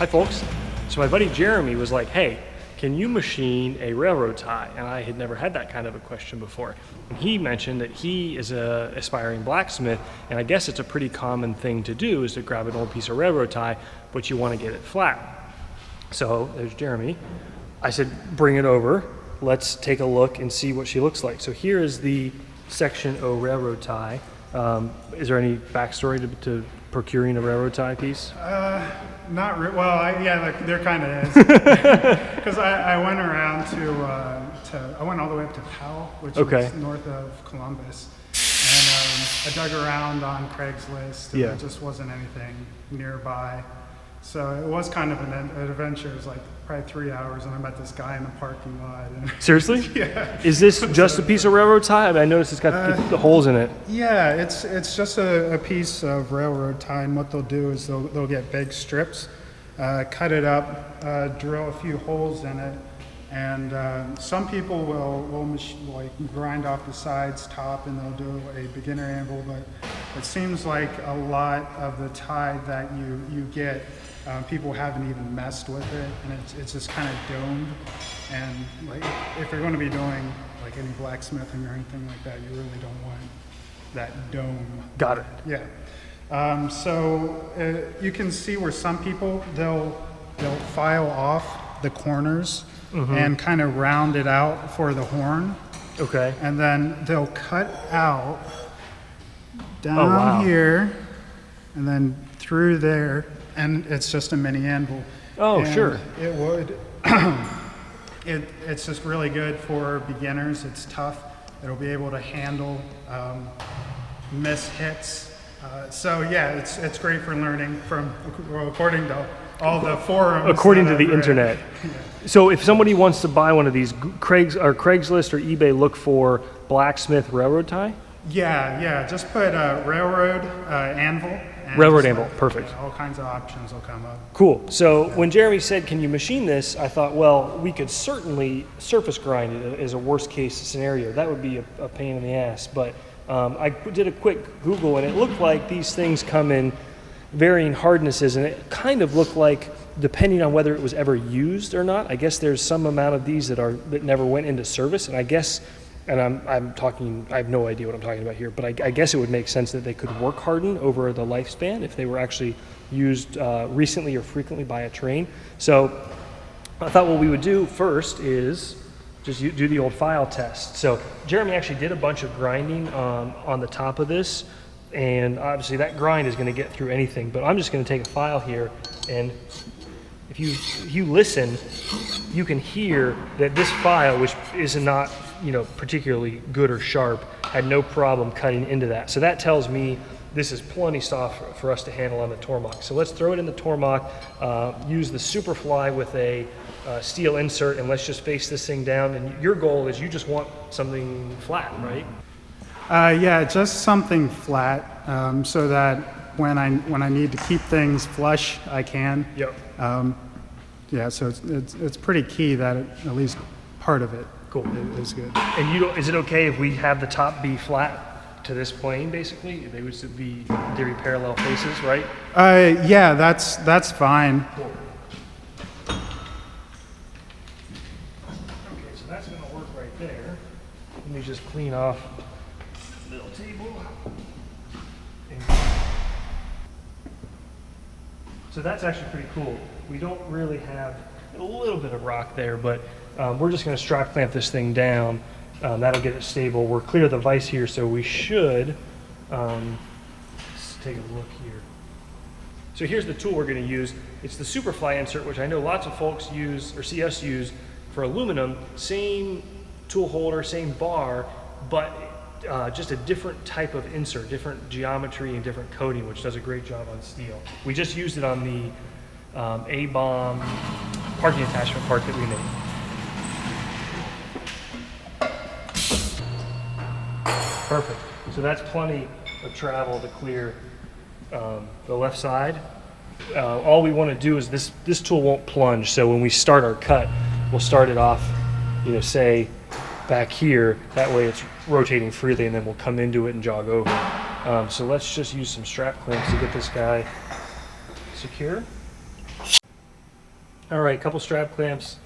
Hi folks. So my buddy Jeremy was like, hey, can you machine a railroad tie? And I had never had that kind of a question before. And he mentioned that he is a aspiring blacksmith, and I guess it's a pretty common thing to do is to grab an old piece of railroad tie, but you want to get it flat. So there's Jeremy. I said, bring it over. Let's take a look and see what she looks like. So here is the Section O railroad tie. Is there any backstory to procuring a railroad tie piece? Not really. Well, yeah, there kind of is. Because I went around I went all the way up to Powell, which is north of Columbus. And I dug around on Craigslist, and there just wasn't anything nearby. So it was kind of an adventure. It was like probably 3 hours, and I met this guy in the parking lot. And seriously? Yeah. Is this just a piece of railroad tie? I mean, I noticed it's got the holes in it. Yeah, it's just a piece of railroad tie, and what they'll do is they'll get big strips, cut it up, drill a few holes in it, and some people will like grind off the sides, top, and they'll do a beginner anvil. But it seems like a lot of the tie that you get, people haven't even messed with it, and it's just kind of domed. And like, if you're going to be doing like any blacksmithing or anything like that, you really don't want that dome. Got it. Yeah. So you can see where some people they'll file off the corners and kind of round it out for the horn. Okay. And then they'll cut out down here and then through there, and it's just a mini anvil. Oh, and sure. It would. It's just really good for beginners. It's tough. It'll be able to handle miss hits. So yeah, it's great for learning according to all the forums. According to the internet. Yeah. So if somebody wants to buy one of these, Craigslist or eBay, look for blacksmith railroad tie? Yeah. Just put railroad anvil. Railroad anvil, perfect. Yeah, all kinds of options will come up. Cool. So when Jeremy said, can you machine this? I thought, well, we could certainly surface grind it as a worst case scenario. That would be a pain in the ass. But I did a quick Google, and it looked like these things come in varying hardnesses, and it kind of looked like, depending on whether it was ever used or not, I guess there's some amount of these that never went into service, and I guess, and I'm talking, I have no idea what I'm talking about here, but I guess it would make sense that they could work harden over the lifespan if they were actually used recently or frequently by a train. So I thought what we would do first is just do the old file test. So Jeremy actually did a bunch of grinding on the top of this, and obviously that grind is going to get through anything, but I'm just going to take a file here, and if you listen, you can hear that this file, which is not particularly good or sharp, had no problem cutting into that. So that tells me this is plenty soft for us to handle on the Tormach. So let's throw it in the Tormach, use the SuperFly with a steel insert, and let's just face this thing down. And your goal is you just want something flat, right? Yeah, just something flat, so that when I need to keep things flush, I can. Yep. Yeah, so it's pretty key that at least part of it is good. And is it okay if we have the top be flat to this plane, basically? They would be theory parallel faces, right? Yeah, that's fine. Cool. Okay, so that's going to work right there. Let me just clean off the little table. So that's actually pretty cool. We don't really have a little bit of rock there, but we're just going to strap clamp this thing down. That'll get it stable. We're clear of the vise here, so we should. Let's take a look here. So here's the tool we're going to use. It's the SuperFly insert, which I know lots of folks use or see us use for aluminum. Same tool holder, same bar, but just a different type of insert, different geometry and different coating, which does a great job on steel. We just used it on the A-bomb parking attachment part that we made. Perfect. So that's plenty of travel to clear the left side. All we want to do is this tool won't plunge, so when we start our cut, we'll start it off, say back here. That way it's rotating freely, and then we'll come into it and jog over. So let's just use some strap clamps to get this guy secure. All right, couple strap clamps,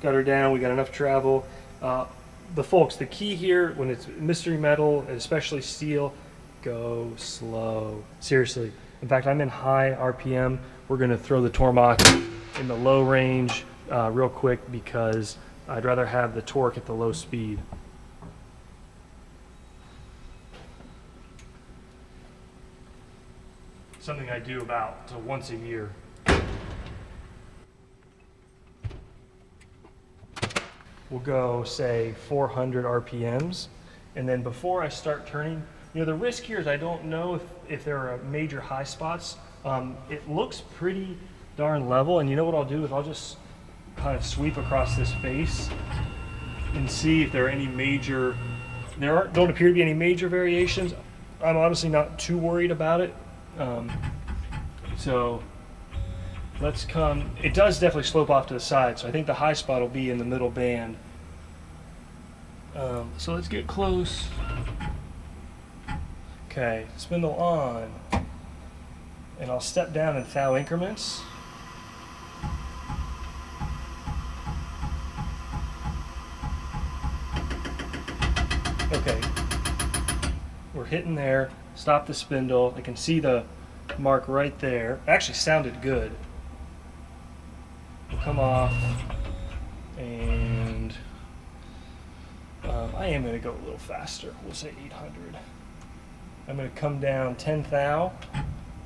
got her down, we got enough travel. The key here, when it's mystery metal, and especially steel, go slow. Seriously. In fact, I'm in high RPM. We're gonna throw the Tormach in the low range real quick because I'd rather have the torque at the low speed. Something I do about once a year. We'll go, say, 400 RPMs, and then before I start turning, the risk here is I don't know if there are major high spots. It looks pretty darn level, and you know what I'll do is I'll just kind of sweep across this face and see if there are any major, don't appear to be any major variations. I'm honestly not too worried about it. So let's come, it does definitely slope off to the side, so I think the high spot will be in the middle band. So let's get close. Okay, spindle on. And I'll step down in thou increments. Okay, we're hitting there. Stop the spindle. I can see the mark right there. Actually sounded good. We'll come off, and I am going to go a little faster. We'll say 800. I'm going to come down 10 thou,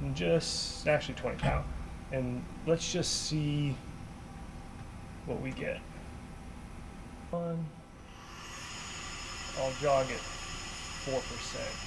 and just, actually 20 thou, and let's just see what we get. I'll jog it 4%.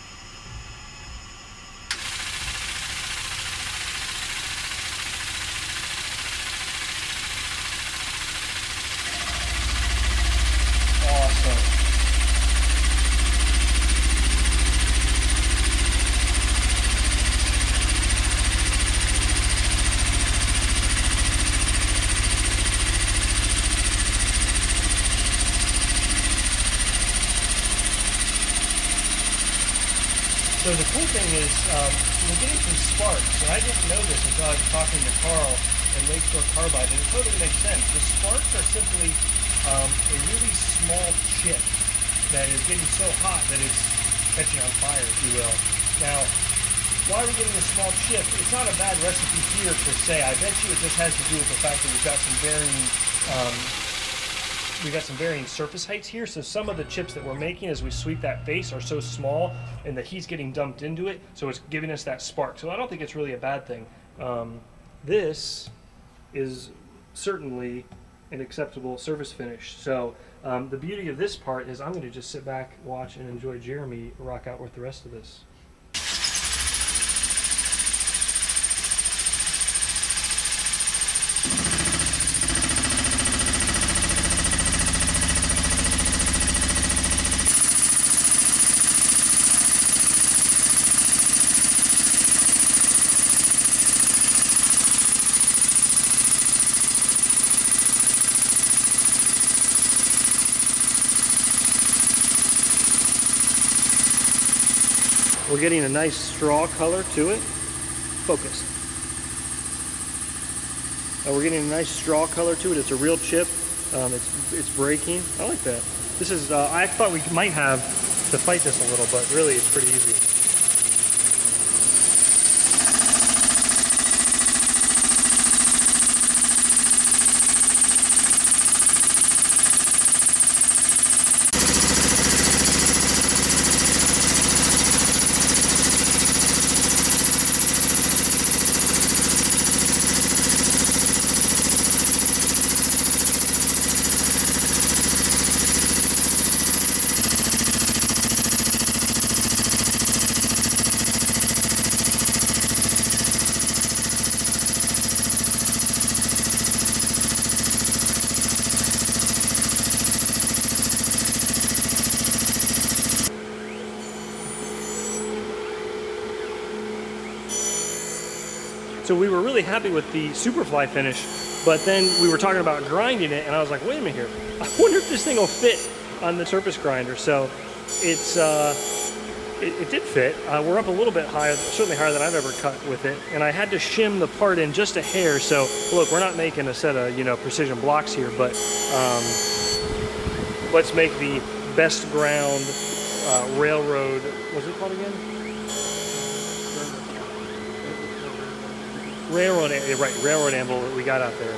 So the cool thing is we're getting some sparks, and I didn't know this until I was talking to Carl and Lakeshore Carbide, and it totally makes sense. The sparks are simply a really small chip that is getting so hot that it's catching on fire, if you will. Now, why are we getting a small chip? It's not a bad recipe here per se. I bet you it just has to do with the fact that we've got some varying surface heights here, so some of the chips that we're making as we sweep that face are so small and the heat's getting dumped into it, so it's giving us that spark. So I don't think it's really a bad thing. This is certainly an acceptable surface finish. So the beauty of this part is I'm going to just sit back, watch, and enjoy Jeremy rock out with the rest of this. We're getting a nice straw color to it. Focus. We're getting a nice straw color to it. It's a real chip. It's breaking. I like that. This is, I thought we might have to fight this a little, but really it's pretty easy. So we were really happy with the SuperFly finish, but then we were talking about grinding it, and I was like, wait a minute here. I wonder if this thing will fit on the surface grinder. So it's it did fit. We're up a little bit higher, certainly higher than I've ever cut with it, and I had to shim the part in just a hair. So look, we're not making a set of, you know, precision blocks here, but let's make the best ground railroad, what's it called again? Railroad anvil that we got out there.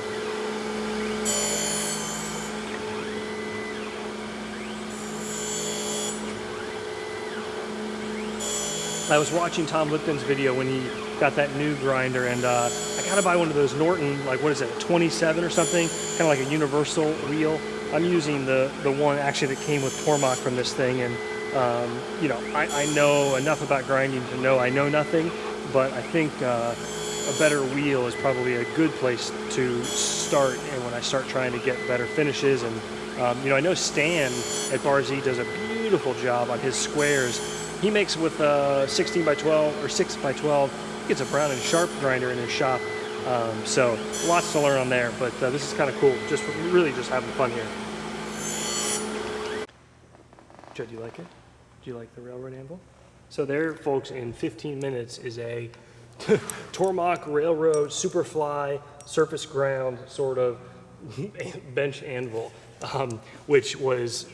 I was watching Tom Lipton's video when he got that new grinder, and I gotta buy one of those Norton, like what is it, a 27 or something, kind of like a universal wheel. I'm using the one actually that came with Tormach from this thing, and you know, I know enough about grinding to know I know nothing, but I think a better wheel is probably a good place to start, and when I start trying to get better finishes. And you know, I know Stan at Bar Z does a beautiful job on his squares. He makes with 16 by 12 or 6 by 12. He gets a Brown and Sharp grinder in his shop. So lots to learn on there, but this is kind of cool. Just really just having fun here. Joe, do you like it? Do you like the railroad anvil? So there, folks, in 15 minutes is a Tormach Railroad SuperFly surface ground sort of bench anvil, which was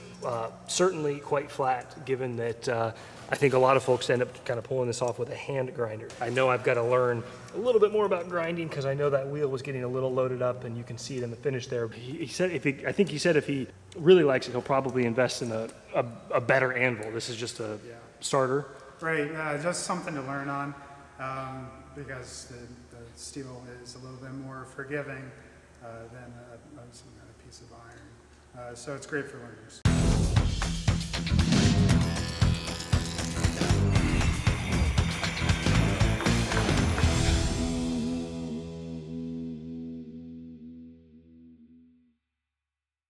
certainly quite flat, given that I think a lot of folks end up kind of pulling this off with a hand grinder. I know I've got to learn a little bit more about grinding because I know that wheel was getting a little loaded up, and you can see it in the finish there. He said I think he said if he really likes it, he'll probably invest in a better anvil. This is just a starter. Right, just something to learn on, because the steel is a little bit more forgiving than a piece of iron. So it's great for learners.